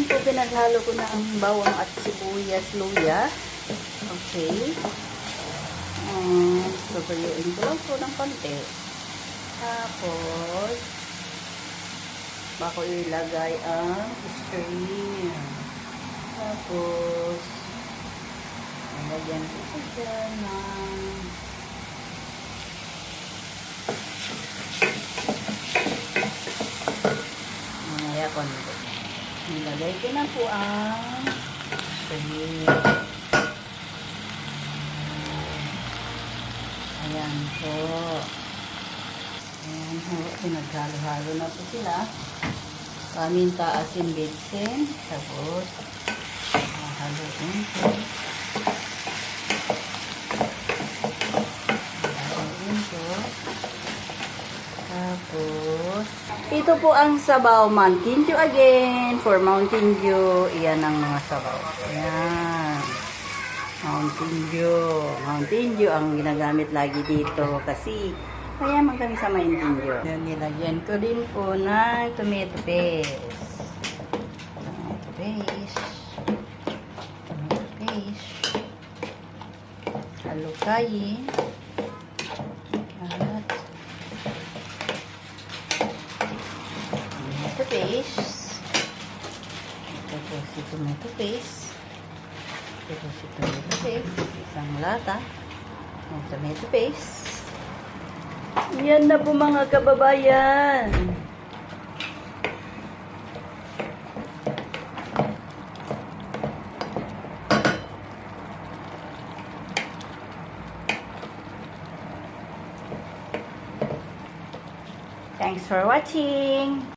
Ayan po, pinaghalo ko na ang bawang at sibuyas, luya. Okay. Papayuin ko lang po ng konti. Tapos, bako ilagay ang string. Tapos, lagyan ko siya ng mamaya konti. Nilagay ko na po ang string. Ayan po. Ayan po. Pinaghalo-halo na po sila. Paminta, asin, bitsin. Tapos, haluin po. Haluin po. Tapos, ito po ang sabaw Mountain Dew again. For Mountain Dew, iyan ang mga sabaw. Ayan. Mountain Dew. Mountain Dew ang ginagamit lagi dito kasi mayaman kami sa Mountain Dew. Nilagyan ko din po ng tomato paste. Tomato paste. Tomato paste. Halukayin. At tomato paste. Ito po si tomato paste. Ito si tomato paste. Isang lata ng tomato paste. Yan na po mga kababayan. Thanks for watching.